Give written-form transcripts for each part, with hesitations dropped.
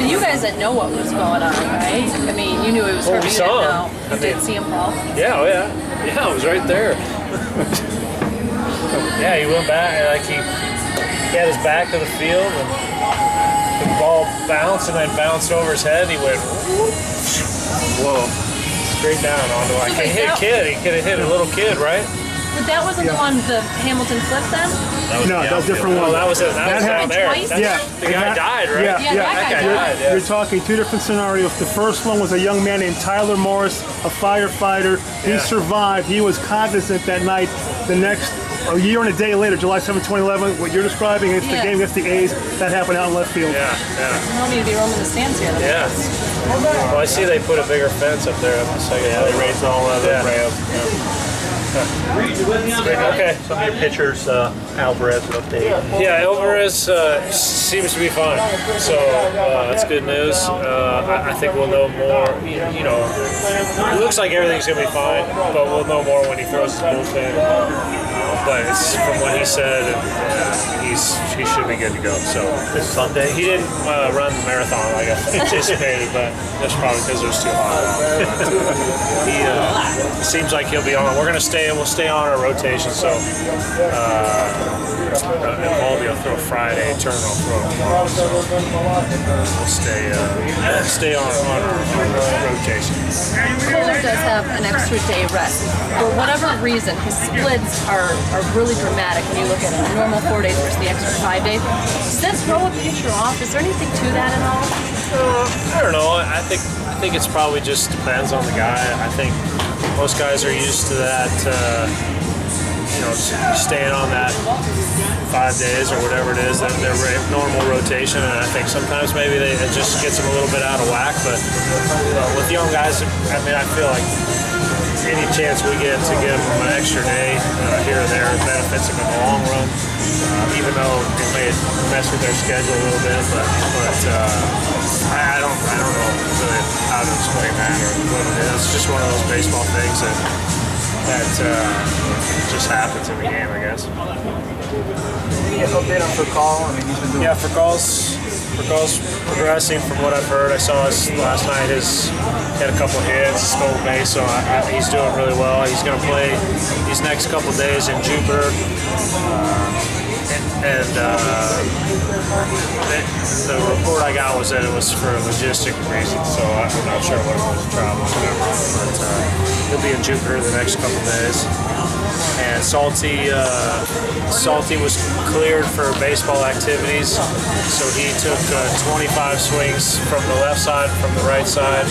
you guys didn't know what was going on, right? I mean, you knew it was hurt. We You saw didn't him. know. You did see him fall. Yeah, oh yeah. Yeah, I was right there. Yeah, he went back, like he had his back to the field, and the ball bounced and then bounced over his head. And he went, whoa, straight down onto like he hit a kid. He could have hit a little kid, right? But that wasn't the one the Hamilton flipped then? No, that was a different one. Oh, that was down there. Twice? The guy died, right? Yeah, that guy died. Yeah. You're talking two different scenarios. The first one was a young man named Tyler Morris, a firefighter. He survived. He was cognizant that night. The next, a year and a day later, July 7, 2011, what you're describing is the game against the A's. That happened out in left field. Yeah. You don't need to be roaming the stands here. Yeah. Well, I see they put a bigger fence up there. They raised all the rails. Okay. Some of your pitchers, Alvarez, an update. Yeah, Alvarez seems to be fine, so that's good news. I think we'll know more. You know, it looks like everything's gonna be fine, but we'll know more when he throws his bullpen. But it's from what he said, and he should be good to go. So This Sunday? he didn't run the marathon like I anticipated, but that's probably because it was too hot. He seems like he'll be on. We'll stay on our rotation. So Baldy will throw Friday, Turner will throw tomorrow. So we'll stay on our rotation. Kohler does have an extra day rest. For whatever reason, his splits are really dramatic when you look at a normal 4 days versus the extra 5 days. Does that throw a pitcher off? Is there anything to that at all? I don't know. I think it's probably just depends on the guy. I think most guys are used to that, staying on that 5 days or whatever it is, their normal rotation. And I think sometimes maybe it just gets them a little bit out of whack. But with young guys, I mean, I feel like any chance we get to give them an extra day here or there benefits them in the long run. Even though it may mess with their schedule a little bit, but I don't know really how to explain that or what it is. It's just one of those baseball things that just happens in the game, I guess. Update on Furcal. I mean, he's been doing. Yeah, Furcal's progressing from what I've heard. I saw last night he had a couple hits, stole a base, so he's doing really well. He's going to play these next couple days in Jupiter. The report I got was that it was for logistic reasons, so I'm not sure what it was, travel or whatever, but he'll be in Jupiter the next couple days. And Salty was cleared for baseball activities, so he took 25 swings from the left side, from the right side,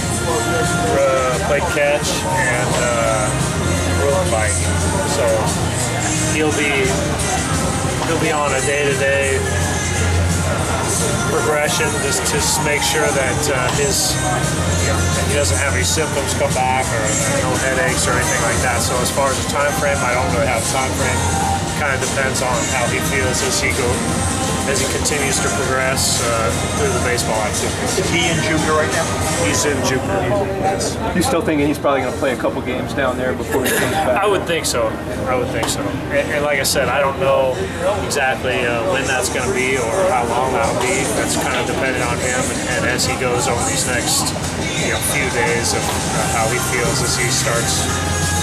played catch, and road bike. So he'll be on a day-to-day progression just to make sure that he doesn't have any symptoms come back or no headaches or anything like that. So as far as the time frame, I don't really have a time frame. Kind of depends on how he feels as he continues to progress through the baseball activities. Is he in Jupiter right now? He's in Jupiter. Yes. You still thinking he's probably going to play a couple games down there before he comes back? I would think so. And like I said, I don't know exactly when that's going to be or how long that'll be. That's kind of dependent on him and as he goes over these next few days of how he feels as he starts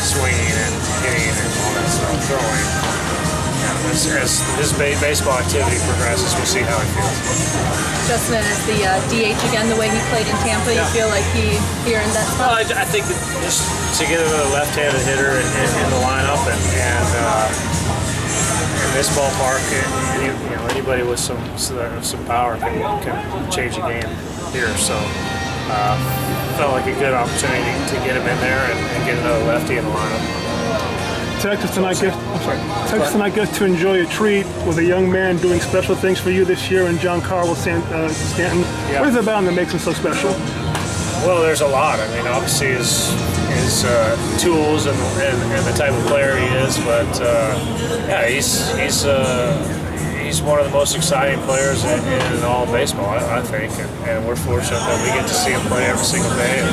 swinging and hitting and all that stuff, throwing. As his baseball activity progresses, we'll see how he feels. Justin is the DH again, the way he played in Tampa. You feel like he earned that spot? Well, I think just to get another left-handed hitter in the lineup, and in this ballpark, anybody with some power can change a game here. So felt like a good opportunity to get him in there and get another lefty in the lineup. Texas tonight gets to enjoy a treat with a young man doing special things for you this year, and John Carlos Stanton. Yeah. What is it about him that makes him so special? Well, there's a lot. I mean, obviously his tools and the type of player he is, but he's he's one of the most exciting players in all of baseball, I think, and we're fortunate that we get to see him play every single day. And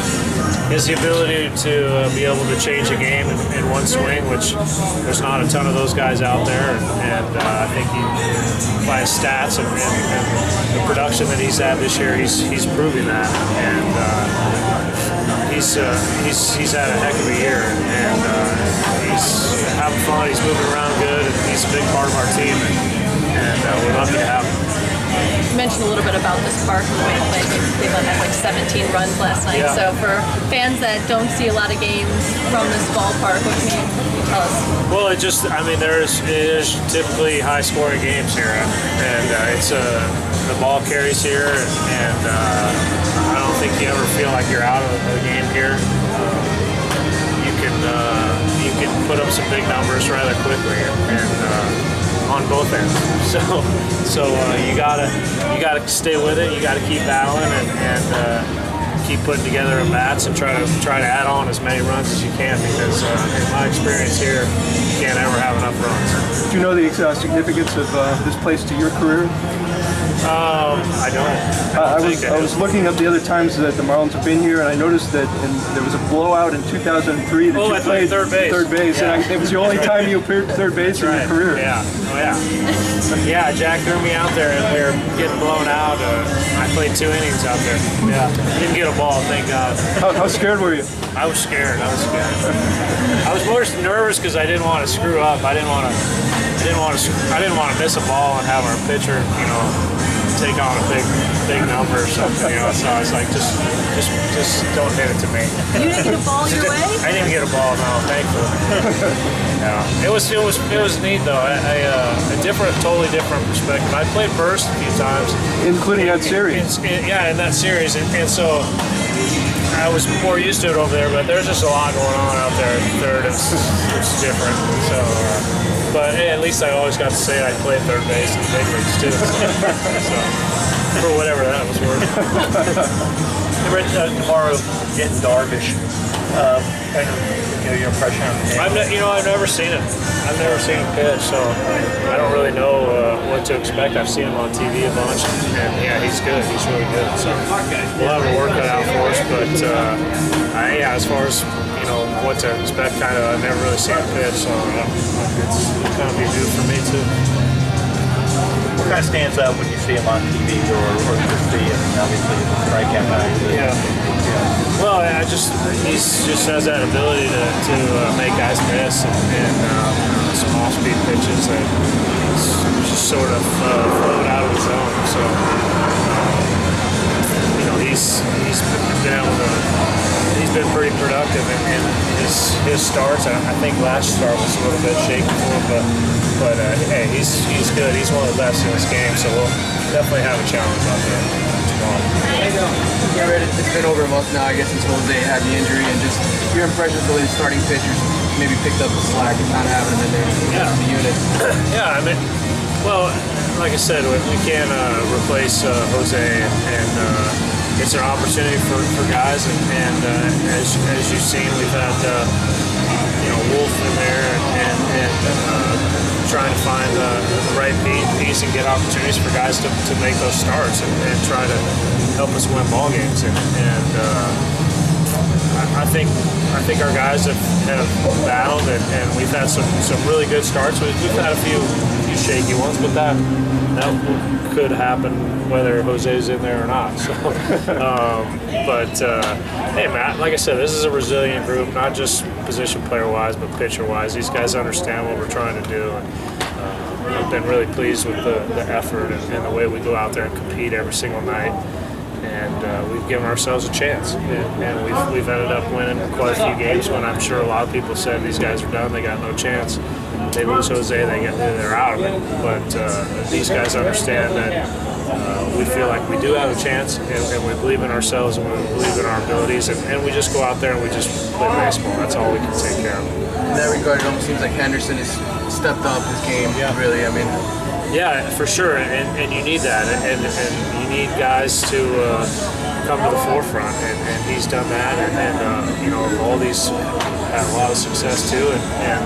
his ability to be able to change a game in one swing, which there's not a ton of those guys out there, and I think by his stats and the production that he's had this year, he's proving that, and he's had a heck of a year, and he's having fun. He's moving around good, and he's a big part of our team, and we're lucky to have him. You mentioned a little bit about this park and the way it plays. They've had like 17 runs last night. Yeah. So for fans that don't see a lot of games from this ballpark, what can you tell us? Well, it is typically high-scoring games here, and the ball carries here, and I don't think you ever feel like you're out of the game here. You can put up some big numbers rather quickly, and on both ends. So you gotta stay with it. You gotta keep battling and keep putting together at bats and try to add on as many runs as you can, because in my experience here, you can't ever have enough runs. Do you know the significance of this place to your career? I don't. I was looking up the other times that the Marlins have been here, and I noticed that there was a blowout in 2003 that you I played third base. Yeah. Yeah. And it was the only time you appeared at third base in your career. Yeah. Oh yeah. Yeah. Jack threw me out there, and we were getting blown out. I played 2 innings out there. Yeah. Didn't get a ball, thank God. How scared were you? I was scared. I was more nervous because I didn't want to screw up. I didn't want to miss a ball and have our pitcher, take on a big number or something, So I was like, just don't hit it to me. You didn't get a ball your way? I didn't get a ball, no, thankfully. Yeah. It was neat though. Totally different perspective. I played first a few times, including that series. In that series, and so I was more used to it over there. But there's just a lot going on out there at third. It's different. So. But at least I always got to say I played third base in the big leagues too. So for whatever that was worth. Tomorrow getting Darvish. Your impression on the game? I've never seen him. I've never seen him pitch, so I don't really know what to expect. I've seen him on TV a bunch, and yeah, he's good. He's really good. So we'll have a work cut out for us. But as far as what to expect, I've never really seen him pitch, so it's kind of be new for me too. What kind of stands out when you see him on TV or just obviously the strikeout guy? Yeah. Well, he just has that ability to make guys miss and some off-speed pitches that just sort of float out of the zone. So he's been pretty productive in his starts. I think last start was a little bit shaky for him, but hey, he's good. He's one of the best in this game, so we'll definitely have a challenge out there tomorrow. Yeah, Red, it's been over a month now, I guess, since Jose had the injury, and just your impressions of the starting pitchers maybe picked up the slack and not having them in there in the unit. Yeah, well, like I said, we can't replace Jose, and it's an opportunity for guys, and as you've seen, we've had Wolf in there and trying to find the right piece and get opportunities for guys to make those starts and try to help us win ball games. And I think our guys have battled, and we've had some really good starts. We've had a few shaky ones, but that could happen whether Jose's in there or not. So, hey, Matt, like I said, this is a resilient group, not just position player-wise, but pitcher-wise. These guys understand what we're trying to do, and I've been really pleased with the effort and the way we go out there and compete every single night. And we've given ourselves a chance, and we've ended up winning quite a few games when I'm sure a lot of people said these guys are done, they got no chance. They lose Jose, they're out of it. But these guys understand that we feel like we do have a chance, and we believe in ourselves, and we believe in our abilities, and we just go out there and we just play baseball. That's all we can take care of. In that regard, it almost seems like Henderson has stepped up his game, really. Yeah, for sure, and you need that, and you need guys to come to the forefront, and he's done that, and all these had a lot of success too, and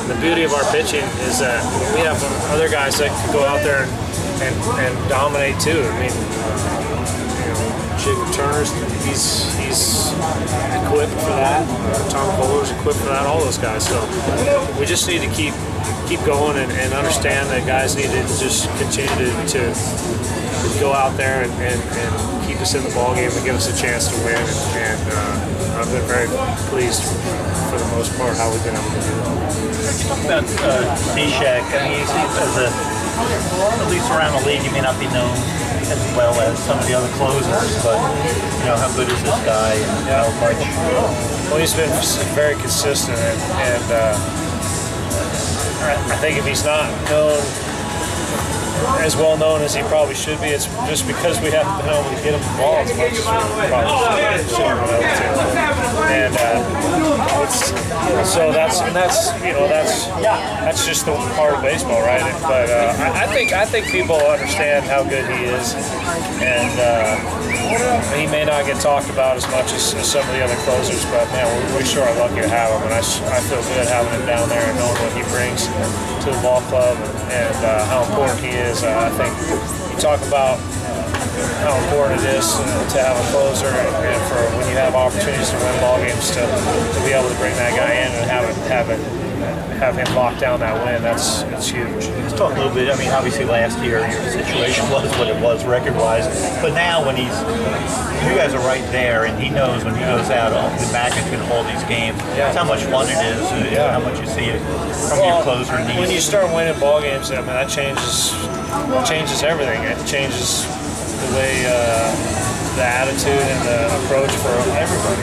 the beauty of our pitching is that we have other guys that can go out there and dominate too. I mean, Jacob Turner's he's equipped for that. Tom Kohler's equipped for that. All those guys. So we just need to keep going and understand that guys need to just continue to go out there and keep us in the ball game and give us a chance to win. And I've been very pleased for the most part how we've been able to do that. About Cishek, I mean, he seems at least around the league, he may not be known as well as some of the other closers, but how good is this guy and how much? Well, he's been very consistent, and I think if he's not known as well known as he probably should be, it's just because we haven't been able to get him the ball as much as we probably should have been able to. And so that's just the part of baseball, right? But I think people understand how good he is, and he may not get talked about as much as some of the other closers, but man, we sure are lucky to have him, and I feel good having him down there and knowing what he brings to the ball club and how important he is. I think you talk about how important it is to have a closer, and for when you have opportunities to win ball games, to be able to bring that guy in and have him lock down that win. That's huge. Let's talk a little bit. I mean, obviously last year your situation was what it was record-wise, but now when you guys are right there, and he knows when he goes out, the Magnet's going to hold these games. That's how much fun it is. How much you see it from your closer. When you start winning ball games, I mean that changes everything. It changes the way the attitude and the approach for everybody.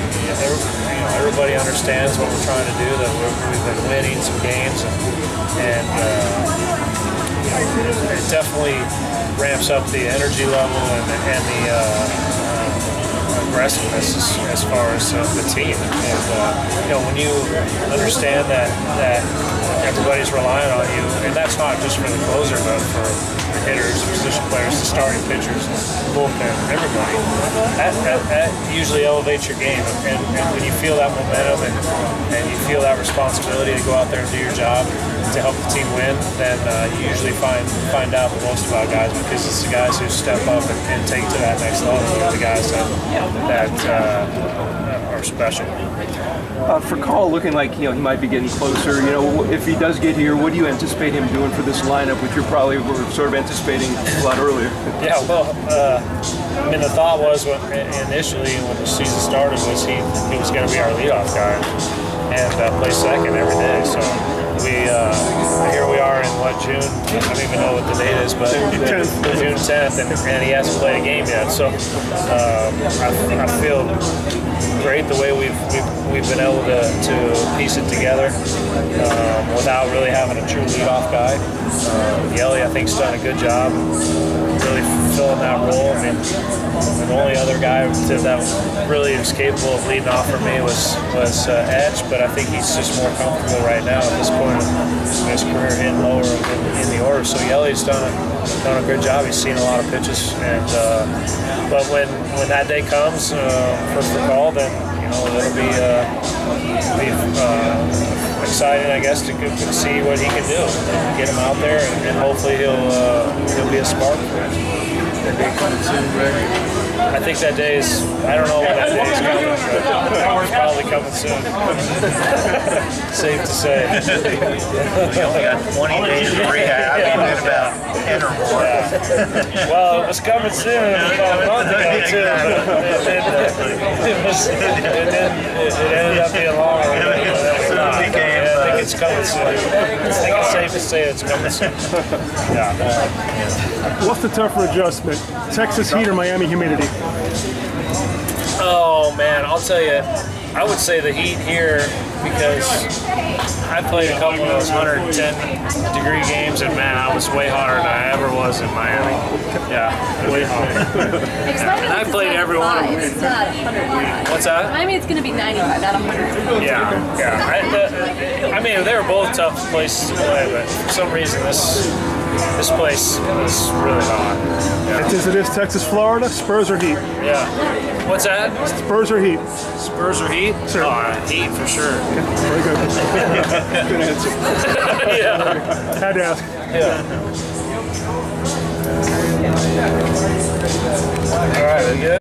Everybody understands what we're trying to do. That we've been winning some games, and it definitely ramps up the energy level and the aggressiveness as far as the team. And when you understand that everybody's relying on you, and that's not just for the closer, but for hitters, position players, the starting pitchers, bullpen, everybody. That usually elevates your game, and when you feel that momentum and you feel that responsibility to go out there and do your job to help the team win, then you usually find out the most about guys, because it's the guys who step up and take to that next level. They're the guys that are special. For Call, looking like he might be getting closer. If he does get here, what do you anticipate him doing for this lineup, which you probably were sort of anticipating a lot earlier? Yeah, well, I mean, the thought was initially when the season started was he was going to be our leadoff guy and play second every day. So here we are in June? I don't even know what the date is, but June 10th, and he hasn't played a game yet. So I feel great the way we've been able to piece it together without really having a true leadoff guy. Yelly, I think, has done a good job really filling that role. I mean, the only other guy that really was capable of leading off for me was Edge, but I think he's just more comfortable right now at this point in his career hitting lower in the order. So Yelly's done a good job. He's seen a lot of pitches, and but when that day comes for Call, then it'll be exciting, I guess, to see what he can do, and get him out there, and hopefully he'll be a spark. That day coming soon, right? I think that day is, I don't know when that day is coming, but it's probably coming soon. Safe to say. We only got 20 days of rehab, even about 10 or more. Yeah. Well, it was coming soon about a month ago, too. It ended up being longer. I think it's coming soon. I think it's safe to say it's coming soon. Yeah. What's the tougher adjustment? Texas heat or Miami humidity? Oh man, I'll tell you, I would say the heat here, because I played a couple of those 110-degree games, and man, I was way hotter than I ever was in Miami. Yeah, way hotter. And I played every one of them. It's not 105. What's that? Miami, it's going to be 95, not 100. Yeah. I mean, they were both tough places to play, but for some reason this this place is really hot. Yeah. Is it Texas, Florida? Spurs or Heat? Yeah. What's that? Spurs or Heat? Spurs or Heat? Sure. Heat for sure. Very good. Good answer. Yeah. Had to ask. Yeah. All right, we good?